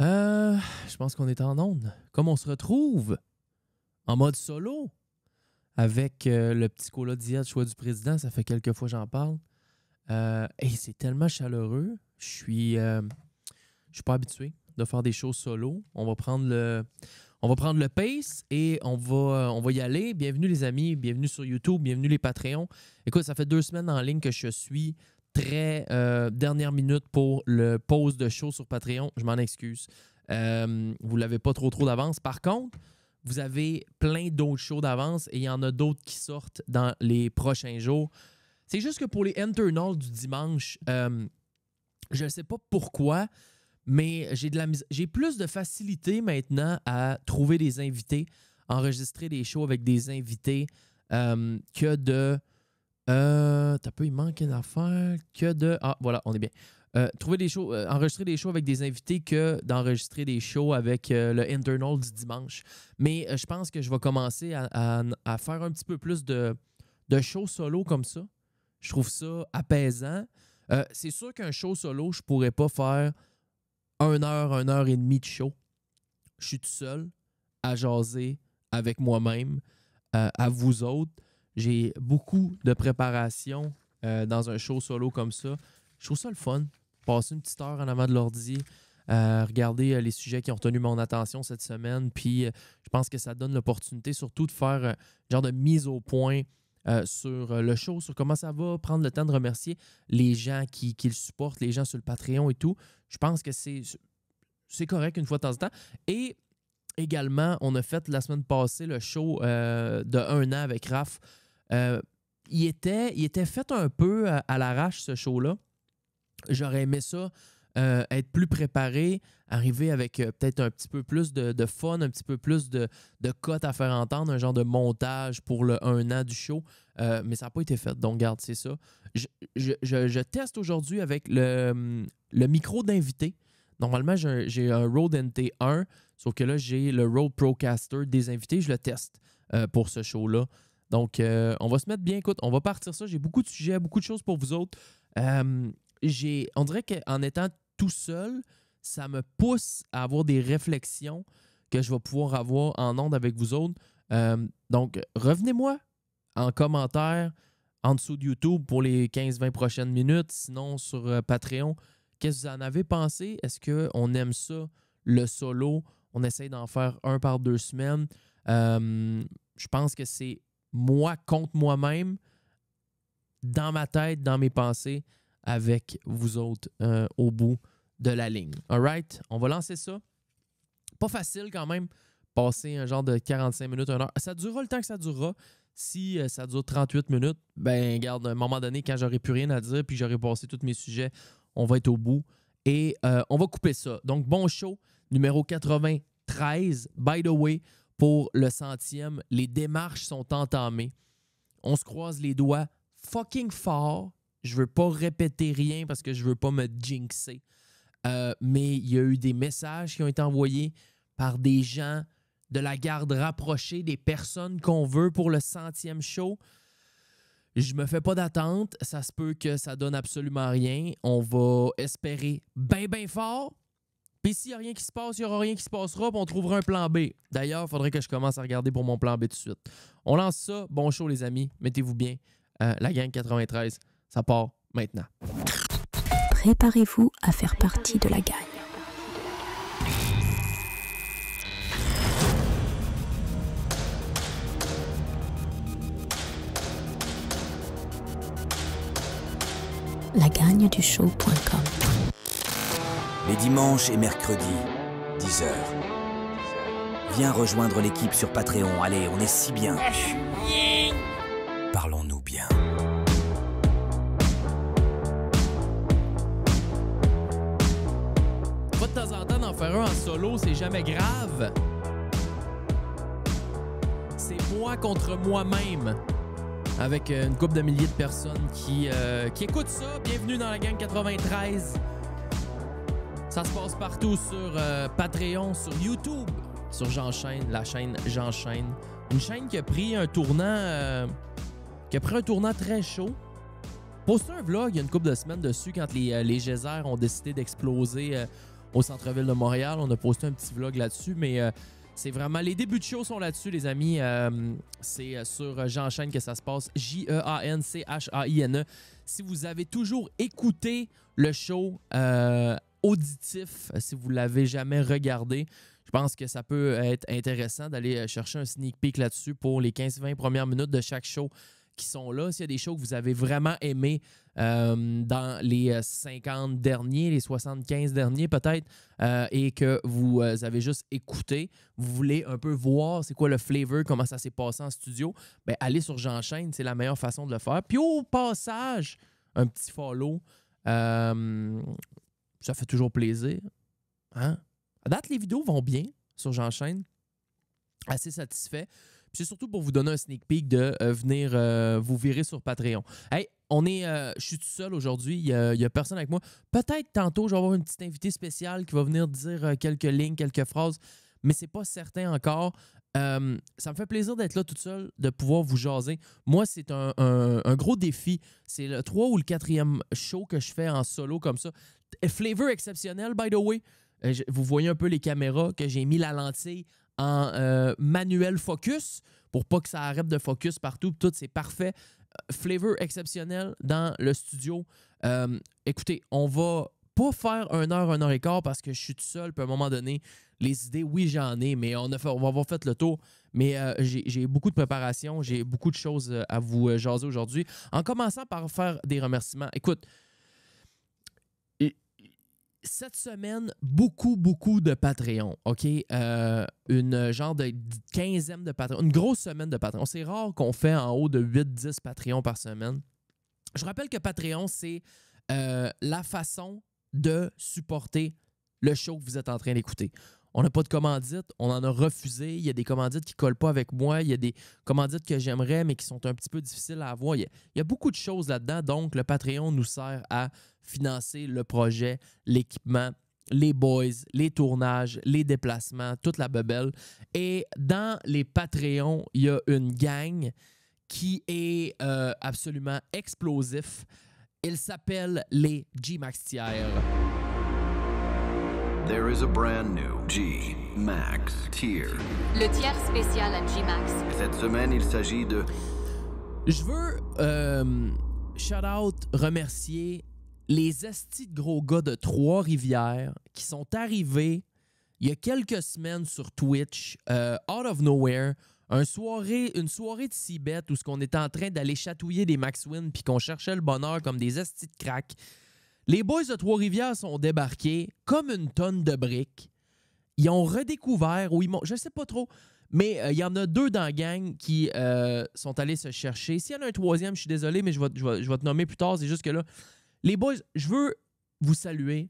Je pense qu'on est en onde. Comme on se retrouve en mode solo avec le petit cola diète choix du président, ça fait quelques fois que j'en parle. Et c'est tellement chaleureux. Je suis pas habitué de faire des shows solo. On va prendre le pace et on va y aller. Bienvenue les amis, bienvenue sur YouTube, bienvenue les Patreons. Écoute, ça fait 2 semaines en ligne que je suis très dernière minute pour le pause de show sur Patreon. Je m'en excuse. Vous ne l'avez pas trop d'avance. Par contre, vous avez plein d'autres shows d'avance et il y en a d'autres qui sortent dans les prochains jours. C'est juste que pour les internals du dimanche, je ne sais pas pourquoi, mais j'ai plus de facilité maintenant à trouver des invités, enregistrer des shows avec des invités que de... il manque une affaire que de... Ah, voilà, on est bien. Trouver des shows, enregistrer des shows avec des invités que d'enregistrer des shows avec le internal du dimanche. Mais je pense que je vais commencer à faire un petit peu plus de shows solo comme ça. Je trouve ça apaisant. C'est sûr qu'un show solo, je pourrais pas faire 1 heure et demie de show. Je suis tout seul à jaser avec moi-même, à vous autres. J'ai beaucoup de préparation dans un show solo comme ça. Je trouve ça le fun. Passer une petite heure en avant de l'ordi, regarder les sujets qui ont retenu mon attention cette semaine. Puis je pense que ça donne l'opportunité surtout de faire un genre de mise au point sur le show, sur comment ça va, prendre le temps de remercier les gens qui le supportent, les gens sur le Patreon et tout. Je pense que c'est correct une fois de temps en temps. Et également, on a fait la semaine passée le show de 1 an avec Raph. Il était fait un peu à l'arrache, ce show-là. J'aurais aimé ça, être plus préparé, arriver avec peut-être un petit peu plus de fun, un petit peu plus de cotes à faire entendre, un genre de montage pour le 1 an du show. Mais ça n'a pas été fait, donc regarde, c'est ça. Je teste aujourd'hui avec le micro d'invité. Normalement, j'ai un Rode NT1, sauf que là, j'ai le Rode Procaster des invités. Je le teste pour ce show-là. Donc, on va se mettre bien. Écoute, on va partir ça. J'ai beaucoup de sujets, beaucoup de choses pour vous autres. On dirait qu'en étant tout seul, ça me pousse à avoir des réflexions que je vais pouvoir avoir en ondes avec vous autres. Donc, revenez-moi en commentaire en dessous de YouTube pour les 15-20 prochaines minutes. Sinon, sur Patreon, qu'est-ce que vous en avez pensé? Est-ce qu'on aime ça, le solo? On essaye d'en faire 1 par 2 semaines. Je pense que c'est moi contre moi-même, dans ma tête, dans mes pensées, avec vous autres au bout de la ligne. All right? On va lancer ça. Pas facile quand même, passer un genre de 45 minutes, 1 heure. Ça durera le temps que ça durera. Si ça dure 38 minutes, ben regarde, à un moment donné, quand j'aurai plus rien à dire puis j'aurai passé tous mes sujets, on va être au bout. Et on va couper ça. Donc, bon show, numéro 93. By the way, pour le 100e, les démarches sont entamées. On se croise les doigts fucking fort. Je veux pas répéter rien parce que je veux pas me jinxer. Mais il y a eu des messages qui ont été envoyés par des gens de la garde rapprochée, des personnes qu'on veut pour le 100e show. Je me fais pas d'attente. Ça se peut que ça donne absolument rien. On va espérer bien fort. Puis s'il n'y a rien qui se passe, il n'y aura rien qui se passera, puis on trouvera un plan B. D'ailleurs, il faudrait que je commence à regarder pour mon plan B tout de suite. On lance ça. Bon show, les amis. Mettez-vous bien. La gang 93, ça part maintenant. Préparez-vous à faire partie de la gang. LagagneduShow.com. Les dimanches et mercredis, 10h. Viens rejoindre l'équipe sur Patreon. Allez, on est si bien. Parlons-nous bien. Pas de temps en temps d'en faire un en solo, c'est jamais grave. C'est moi contre moi-même. Avec une couple de milliers de personnes qui écoutent ça. Bienvenue dans la gang 93. Ça se passe partout sur Patreon, sur YouTube, sur J'enchaîne, la chaîne J'enchaîne. Une chaîne qui a pris un tournant très chaud. Posté un vlog il y a une couple de semaines dessus quand les geysers ont décidé d'exploser au centre-ville de Montréal. On a posté un petit vlog là-dessus, mais c'est vraiment... Les débuts de show sont là-dessus, les amis. C'est sur Jeanchaîne que ça se passe. Jeanchaine. Si vous avez toujours écouté le show auditif, si vous ne l'avez jamais regardé, je pense que ça peut être intéressant d'aller chercher un sneak peek là-dessus pour les 15-20 premières minutes de chaque show qui sont là. S'il y a des shows que vous avez vraiment aimés dans les 50 derniers, les 75 derniers peut-être, et que vous avez juste écouté, vous voulez un peu voir c'est quoi le flavor, comment ça s'est passé en studio, bien, allez sur Jeanchaîne, c'est la meilleure façon de le faire. Puis au passage, un petit follow, ça fait toujours plaisir. Hein? À date, les vidéos vont bien sur Jeanchaîne. Assez satisfait. Puis c'est surtout pour vous donner un sneak peek de venir vous virer sur Patreon. Hey, je suis tout seul aujourd'hui. Il y a personne avec moi. Peut-être tantôt, je vais avoir une petite invitée spéciale qui va venir dire quelques lignes, quelques phrases, mais c'est pas certain encore. Ça me fait plaisir d'être là toute seule, de pouvoir vous jaser. Moi, c'est un gros défi. C'est le 3 ou le 4e show que je fais en solo comme ça. Flavor exceptionnel, by the way. Vous voyez un peu les caméras que j'ai mis la lentille en manuel focus pour pas que ça arrête de focus partout. Tout, c'est parfait. Flavor exceptionnel dans le studio. Écoutez, on va pas faire 1 heure et quart parce que je suis tout seul. Puis à un moment donné, les idées, oui, j'en ai, mais on va avoir fait le tour. Mais j'ai beaucoup de préparation. J'ai beaucoup de choses à vous jaser aujourd'hui. En commençant par faire des remerciements. Écoute, cette semaine, beaucoup de Patreon, OK? Une genre de 15e de Patreon, une grosse semaine de Patreon. C'est rare qu'on fait en haut de 8-10 Patreon par semaine. Je rappelle que Patreon, c'est la façon de supporter le show que vous êtes en train d'écouter. On n'a pas de commandite, on en a refusé. Il y a des commandites qui ne collent pas avec moi. Il y a des commandites que j'aimerais, mais qui sont un petit peu difficiles à avoir. Il y a beaucoup de choses là-dedans. Donc, le Patreon nous sert à financer le projet, l'équipement, les boys, les tournages, les déplacements, toute la bebelle. Et dans les Patreons, il y a une gang qui est absolument explosif. Il s'appelle les G-Max Tiers. There is a brand new G-Max tier. Le tiers spécial à G-Max. Cette semaine, il s'agit de... Je veux shout-out, remercier les estis de gros gars de Trois-Rivières qui sont arrivés il y a quelques semaines sur Twitch, out of nowhere, une soirée de Cibette où on était en train d'aller chatouiller des Max Win puis qu'on cherchait le bonheur comme des estis de crack. Les boys de Trois-Rivières sont débarqués comme une tonne de briques. Ils ont redécouvert, ou je sais pas trop, mais il y en a 2 dans la gang qui sont allés se chercher. S'il y en a un 3e, je suis désolé, mais je vais te nommer plus tard. C'est juste que là, les boys, je veux vous saluer.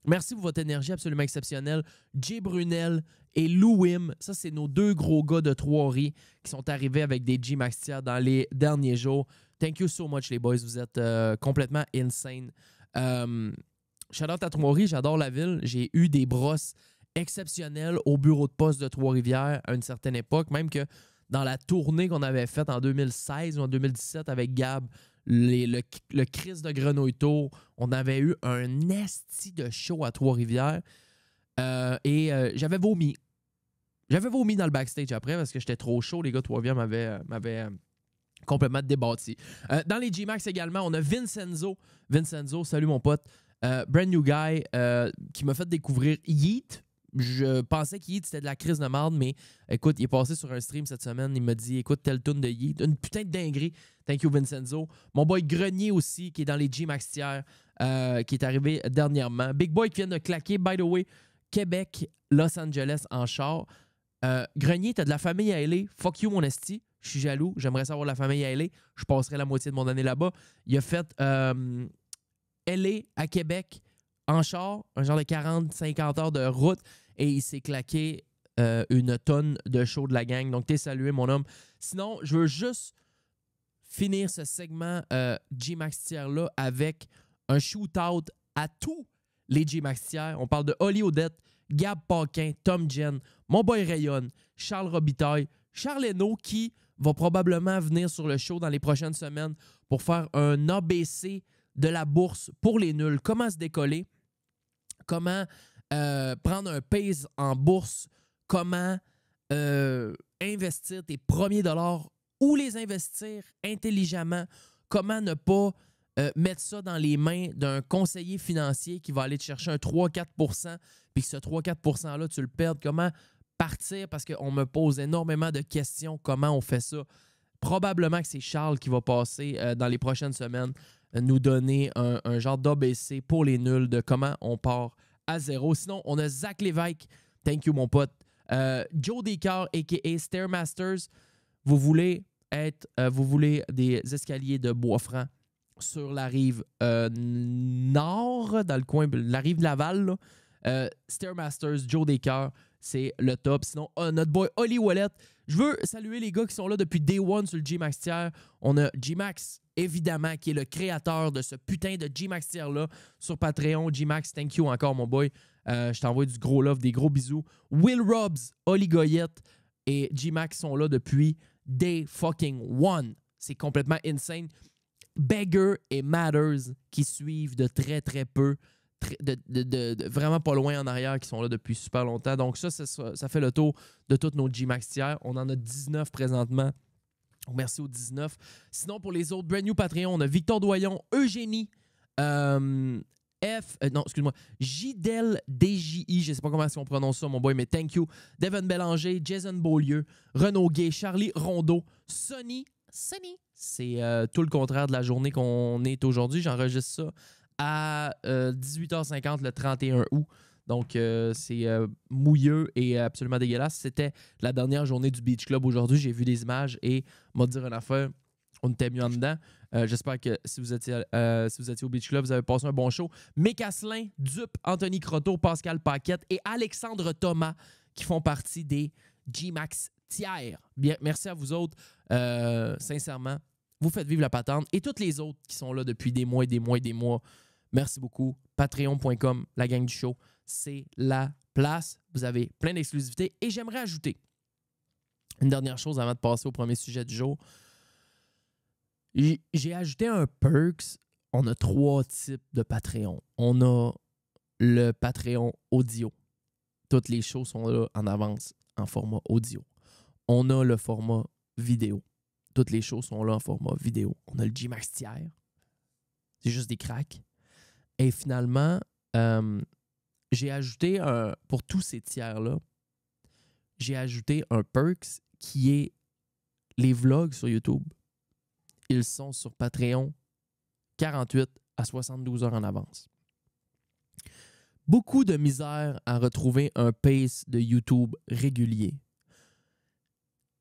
Merci pour votre énergie absolument exceptionnelle. Jay Brunel et Lou Wim, ça, c'est nos 2 gros gars de Trois-Rivières qui sont arrivés avec des G-Max Tiers dans les derniers jours. Thank you so much, les boys. Vous êtes complètement insane. J'adore à Trois-Rivières, j'adore la ville. J'ai eu des brosses exceptionnelles au bureau de poste de Trois-Rivières à une certaine époque, même que dans la tournée qu'on avait faite en 2016 ou en 2017 avec Gab, le Chris de Grenouille Tour, on avait eu un esti de show à Trois-Rivières et j'avais vomi. J'avais vomi dans le backstage après parce que j'étais trop chaud. Les gars de Trois-Rivières m'avaient complètement débattu. Dans les G-Max également, on a Vincenzo. Vincenzo, salut mon pote. Brand new guy qui m'a fait découvrir Yeet. Je pensais que Yeet c'était de la crise de marde, mais écoute, il est passé sur un stream cette semaine. Il m'a dit écoute, telle tune de Yeet. Une putain de dinguerie. Thank you, Vincenzo. Mon boy Grenier aussi, qui est dans les G-Max Tiers, qui est arrivé dernièrement. Big Boy qui vient de claquer, by the way, Québec, Los Angeles en char. Grenier, t'as de la famille à LA. Fuck you, mon esti. Je suis jaloux. J'aimerais savoir la famille à LA. Je passerai la moitié de mon année là-bas. Il a fait LA à Québec en char, un genre de 40-50 heures de route, et il s'est claqué une tonne de show de la gang. Donc, t'es salué, mon homme. Sinon, je veux juste finir ce segment G-Max Tiers-là avec un shoot-out à tous les G-Max Tiers. On parle de Oli Odette, Gab Paquin, Tom Jen, mon boy Rayon, Charles Robitaille, Charles Hainaut qui va probablement venir sur le show dans les prochaines semaines pour faire un ABC de la bourse pour les nuls. Comment se décoller? Comment prendre un pace en bourse, comment investir tes premiers dollars, où les investir intelligemment, comment ne pas mettre ça dans les mains d'un conseiller financier qui va aller te chercher un 3-4 puis que ce 3-4 %-là, tu le perds. Comment partir, parce qu'on me pose énormément de questions, comment on fait ça. Probablement que c'est Charles qui va passer dans les prochaines semaines nous donner un genre d'ABC pour les nuls de comment on part à zéro. Sinon, on a Zach Lévesque. Thank you, mon pote. Joe Descartes, a.k.a. Stairmasters. Vous voulez des escaliers de bois franc sur la rive nord, dans le coin, la rive de Laval. Stairmasters, Joe Descartes, c'est le top. Sinon, notre boy Oli Wallet. Je veux saluer les gars qui sont là depuis Day One sur le G-Max Tier. On a G-Max, évidemment, qui est le créateur de ce putain de G-Max Tier-là sur Patreon. G-Max, thank you encore, mon boy. Je t'envoie du gros love, des gros bisous. Will Robs, Oli Goyette et G-Max sont là depuis Day fucking One. C'est complètement insane. Beggar et Matters qui suivent de très, très peu. De vraiment pas loin en arrière, qui sont là depuis super longtemps. Donc ça fait le tour de toutes nos G-Max tiers. On en a 19 présentement. Merci aux 19. Sinon, pour les autres, brand new Patreon, on a Victor Doyon, Eugénie, Gidel DJI, je sais pas comment on prononce ça, mon boy, mais thank you. Devon Bélanger, Jason Beaulieu, Renaud Gay, Charlie Rondeau, Sonny. C'est tout le contraire de la journée qu'on est aujourd'hui. J'enregistre ça à 18h50 le 31 août. Donc, c'est mouilleux et absolument dégueulasse. C'était la dernière journée du Beach Club aujourd'hui. J'ai vu des images et m'a dit une affaire. On était mieux en dedans. J'espère que si vous étiez au Beach Club, vous avez passé un bon show. Mick Asselin, Dupe, Anthony Croteau, Pascal Paquette et Alexandre Thomas qui font partie des G-Max Tiers. Bien, merci à vous autres. Sincèrement, vous faites vivre la patente. Et toutes les autres qui sont là depuis des mois et des mois et des mois, merci beaucoup. Patreon.com, la gang du show, c'est la place. Vous avez plein d'exclusivités. Et j'aimerais ajouter une dernière chose avant de passer au premier sujet du jour. J'ai ajouté un perks. On a 3 types de Patreon. On a le Patreon audio. Toutes les shows sont là en avance en format audio. On a le format vidéo. Toutes les shows sont là en format vidéo. On a le G-Max tiers. C'est juste des cracks. Et finalement, j'ai ajouté pour tous ces tiers-là, j'ai ajouté un perks qui est les vlogs sur YouTube. Ils sont sur Patreon 48 à 72 heures en avance. Beaucoup de misère à retrouver un pace de YouTube régulier.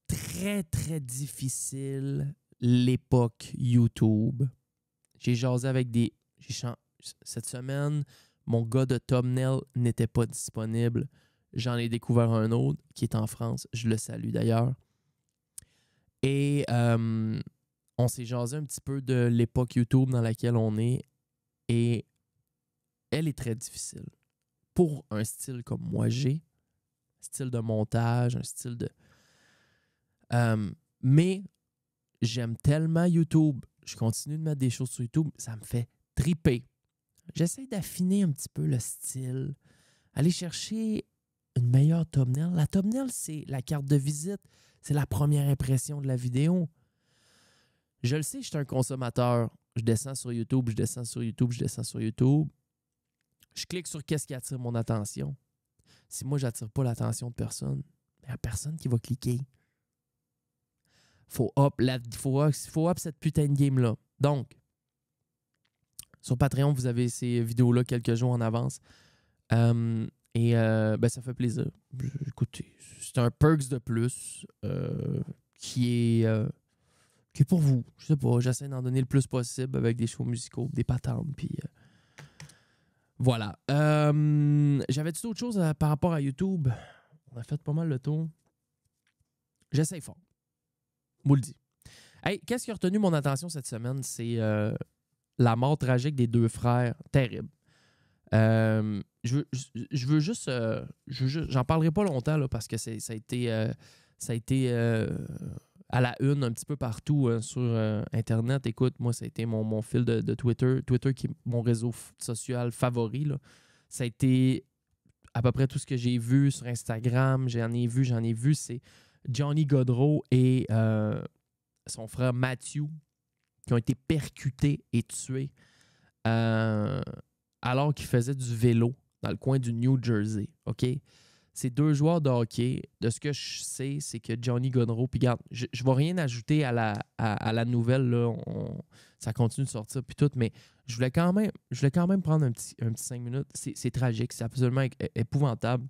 Très, très difficile l'époque YouTube. J'ai jasé avec cette semaine, mon gars de thumbnail n'était pas disponible. J'en ai découvert un autre qui est en France. Je le salue d'ailleurs. Et on s'est jasé un petit peu de l'époque YouTube dans laquelle on est. Et elle est très difficile. Pour un style comme moi j'ai, style de montage, un style de... mais j'aime tellement YouTube. Je continue de mettre des choses sur YouTube. Ça me fait triper. J'essaie d'affiner un petit peu le style. Aller chercher une meilleure thumbnail. La thumbnail, c'est la carte de visite. C'est la première impression de la vidéo. Je le sais, je suis un consommateur. Je descends sur YouTube, je descends sur YouTube. Je clique sur qu'est-ce qui attire mon attention. Si moi, j'attire pas l'attention de personne, il n'y a personne qui va cliquer. Faut up cette putain de game-là. Donc, sur Patreon, vous avez ces vidéos-là quelques jours en avance. Ça fait plaisir. Écoutez, c'est un perks de plus qui est pour vous. Je sais pas, j'essaie d'en donner le plus possible avec des shows musicaux, des patentes, puis voilà. J'avais-tu d'autres choses par rapport à YouTube? On a fait pas mal le tour. J'essaie fort. Vous le dis. Hey, qu'est-ce qui a retenu mon attention cette semaine? C'est la mort tragique des 2 frères. Terrible. Je veux juste... j'en parlerai pas longtemps là, parce que ça a été à la une un petit peu partout sur Internet. Écoute, moi, ça a été mon fil de Twitter. Twitter qui est mon réseau social favori. Là. Ça a été à peu près tout ce que j'ai vu sur Instagram, j'en ai vu, c'est Johnny Gaudreau et son frère Matthew qui ont été percutés et tués alors qu'ils faisaient du vélo dans le coin du New Jersey. OK? C'est 2 joueurs de hockey. De ce que je sais, c'est que Johnny Gaudreau... Puis regarde, je ne vais rien ajouter à la nouvelle. Là. Ça continue de sortir puis tout, mais je voulais quand même prendre un petit 5 minutes. C'est tragique, c'est absolument épouvantable.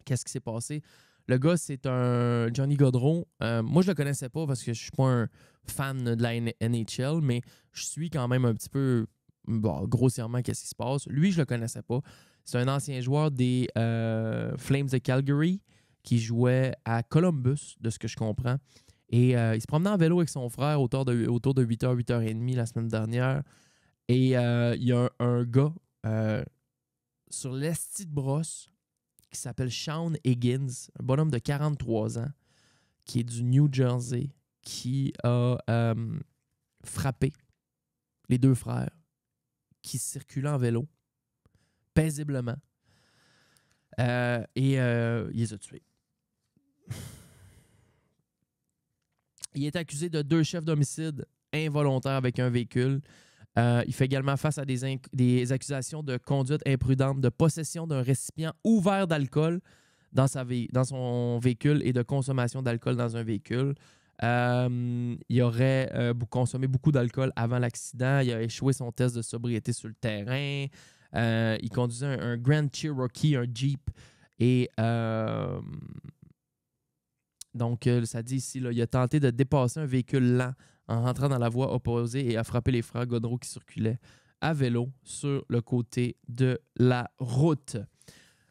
Qu'est-ce qui s'est passé? Le gars, c'est un Johnny Gaudreau. Moi, je le connaissais pas parce que je suis pas un fan de la NHL, mais je suis quand même un petit peu grossièrement qu'est-ce qui se passe. Lui, je le connaissais pas. C'est un ancien joueur des Flames de Calgary qui jouait à Columbus, de ce que je comprends. Et il se promenait en vélo avec son frère autour de 8h, 8h30 la semaine dernière. Et il y a un gars sur l'esti de brosse qui s'appelle Sean Higgins, un bonhomme de 43 ans, qui est du New Jersey, qui a frappé les 2 frères qui circulaient en vélo paisiblement. Et il les a tués. Il est accusé de 2 chefs d'homicide involontaires avec un véhicule. Il fait également face à des accusations de conduite imprudente, de possession d'un récipient ouvert d'alcool dans son véhicule et de consommation d'alcool dans un véhicule. Il aurait consommé beaucoup d'alcool avant l'accident. Il a échoué son test de sobriété sur le terrain. Il conduisait un Grand Cherokee, un Jeep. Et donc, ça dit ici, là, il a tenté de dépasser un véhicule lent en rentrant dans la voie opposée et a frappé les frères Gaudreau qui circulaient à vélo sur le côté de la route.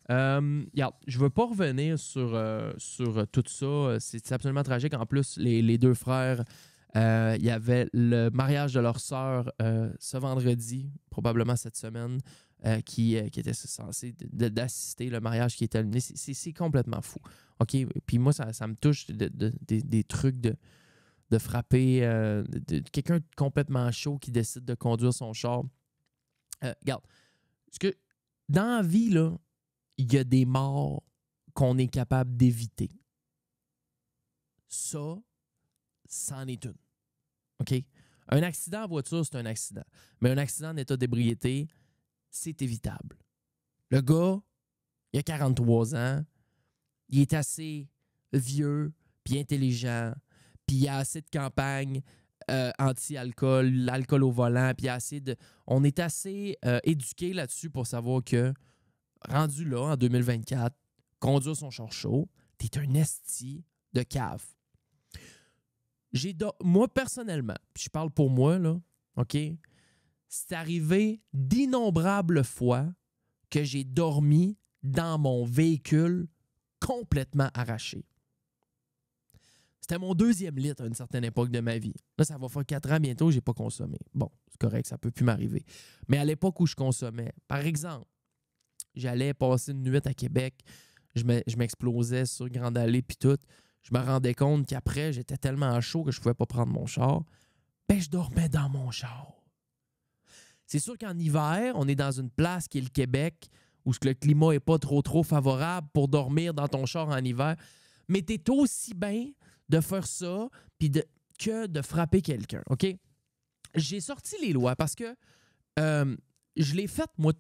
Regarde, je ne veux pas revenir sur tout ça. C'est absolument tragique. En plus, les 2 frères, il y avait le mariage de leur sœur ce vendredi, probablement cette semaine, qui était censé d'assister le mariage qui est terminé. C'est complètement fou. OK? Puis moi, ça me touche des trucs de frapper quelqu'un de complètement chaud qui décide de conduire son char. Regarde, dans la vie, là, il y a des morts qu'on est capable d'éviter. Ça, c'en est une. OK? Un accident en voiture, c'est un accident. Mais un accident en état d'ébriété, c'est évitable. Le gars, il a 43 ans, il est assez vieux puis intelligent, puis il y a assez de campagnes anti-alcool, l'alcool au volant, puis on est assez éduqués là-dessus pour savoir que, rendu là, en 2024, conduire son char chaud, t'es un esti de cave. Moi, personnellement, puis je parle pour moi, là, OK? C'est arrivé d'innombrables fois que j'ai dormi dans mon véhicule complètement arraché. C'était mon 2e litre à une certaine époque de ma vie. Là, ça va faire 4 ans bientôt, je n'ai pas consommé. Bon, c'est correct, ça ne peut plus m'arriver. Mais à l'époque où je consommais, par exemple, j'allais passer une nuit à Québec, je m'explosais sur Grande Allée puis tout. Je me rendais compte qu'après, j'étais tellement chaud que je ne pouvais pas prendre mon char. Ben, je dormais dans mon char. C'est sûr qu'en hiver, on est dans une place qui est le Québec, où le climat n'est pas trop favorable pour dormir dans ton char en hiver. Mais tu es aussi bien de faire ça que de frapper quelqu'un, OK? J'ai sorti les lois parce que je l'ai fait, moi,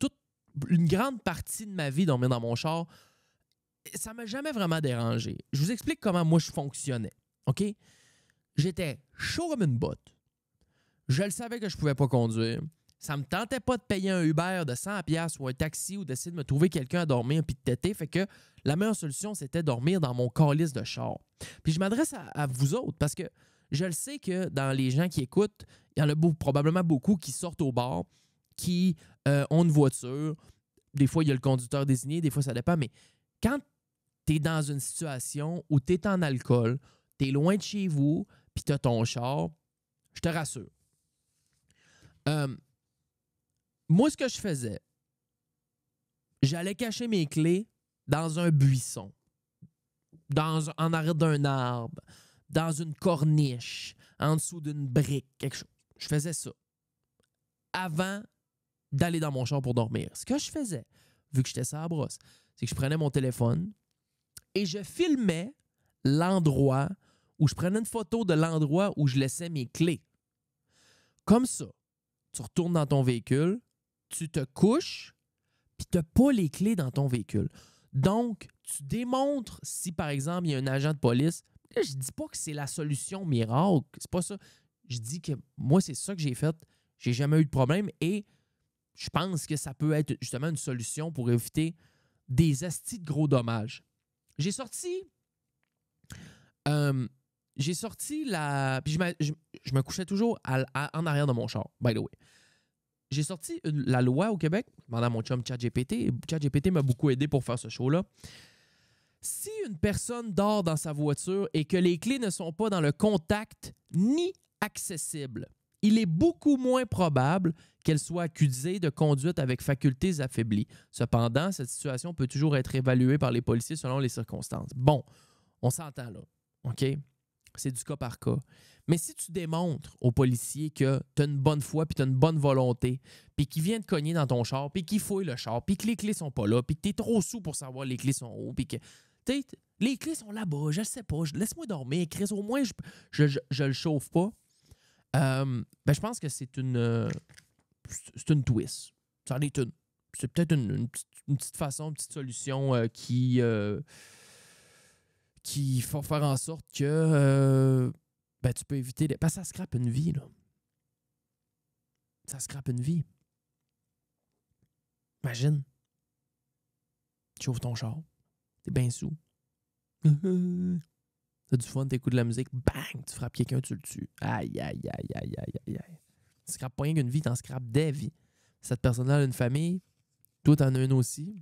une grande partie de ma vie dormir dans mon char. Ça ne m'a jamais vraiment dérangé. Je vous explique comment moi je fonctionnais, OK? J'étais chaud comme une botte. Je le savais que je ne pouvais pas conduire. Ça me tentait pas de payer un Uber de 100$ ou un taxi ou d'essayer de me trouver quelqu'un à dormir puis de têter. Fait que la meilleure solution, c'était dormir dans mon calice de char. Puis je m'adresse à vous autres parce que je le sais que dans les gens qui écoutent, il y en a probablement beaucoup qui sortent au bar, qui ont une voiture. Des fois, il y a le conducteur désigné, des fois, ça dépend. Mais quand tu es dans une situation où tu es en alcool, tu es loin de chez vous, puis tu as ton char, je te rassure. Moi, ce que je faisais, j'allais cacher mes clés dans un buisson, en arrêt d'un arbre, dans une corniche, en dessous d'une brique, quelque chose. Je faisais ça avant d'aller dans mon char pour dormir. Ce que je faisais, vu que j'étais sur la brosse, c'est que je prenais mon téléphone et je filmais l'endroit où je prenais une photo de l'endroit où je laissais mes clés. Comme ça, tu retournes dans ton véhicule, tu te couches, puis tu n'as pas les clés dans ton véhicule. Donc, tu démontres si, par exemple, il y a un agent de police. Là, je dis pas que c'est la solution miracle. C'est pas ça. Je dis que moi, c'est ça que j'ai fait. J'ai jamais eu de problème et je pense que ça peut être justement une solution pour éviter des astis de gros dommages. J'ai sorti la... Puis je me couchais toujours en arrière de mon char, by the way. J'ai sorti la loi au Québec, demandant à mon chum ChatGPT. ChatGPT m'a beaucoup aidé pour faire ce show-là. Si une personne dort dans sa voiture et que les clés ne sont pas dans le contact ni accessibles, il est beaucoup moins probable qu'elle soit accusée de conduite avec facultés affaiblies. Cependant, cette situation peut toujours être évaluée par les policiers selon les circonstances. Bon, on s'entend là, OK? C'est du cas par cas. Mais si tu démontres aux policiers que tu as une bonne foi puis tu as une bonne volonté, puis qu'ils viennent te cogner dans ton char, puis qu'ils fouillent le char, puis que les clés sont pas là, puis que tu es trop sous pour savoir les clés sont où, puis que les clés sont là-bas, je le sais pas, laisse-moi dormir, Chris, au moins je le chauffe pas. Je pense que c'est une twist. Ça en est une. C'est peut-être une petite façon, une petite solution qui faut faire en sorte que tu peux éviter... Parce que ça scrape une vie, là. Ça scrape une vie. Imagine. Tu ouvres ton char. T'es bien sous. T'as du fun, t'écoutes de la musique. Bang! Tu frappes quelqu'un, tu le tues. Aïe, aïe, aïe, aïe, aïe, aïe, aïe. Tu scrapes pas rien qu'une vie, t'en scrapes des vies. Cette personne-là a une famille. Toi, t'en as une aussi.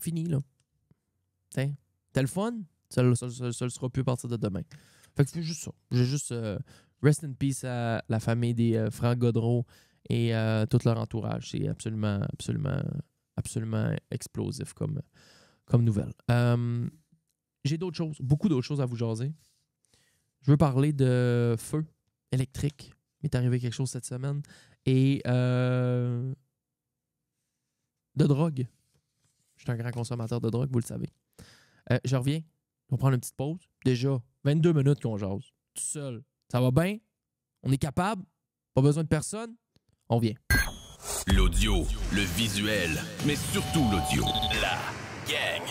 Fini, là. T'sais, t'as le fun? Ça le sera plus à partir de demain. Fait que c'est juste ça. J'ai juste rest in peace à la famille des frères Godreau et tout leur entourage. C'est absolument, absolument, absolument explosif comme nouvelle. J'ai d'autres choses, beaucoup d'autres choses à vous jaser. Je veux parler de feu électrique. Il m'est arrivé quelque chose cette semaine. Et de drogue. Je suis un grand consommateur de drogue, vous le savez. Je reviens. On va prendre une petite pause. Déjà, 22 minutes qu'on jase. Tout seul. Ça va bien? On est capable? Pas besoin de personne? On vient. L'audio, le visuel, mais surtout l'audio. La gang.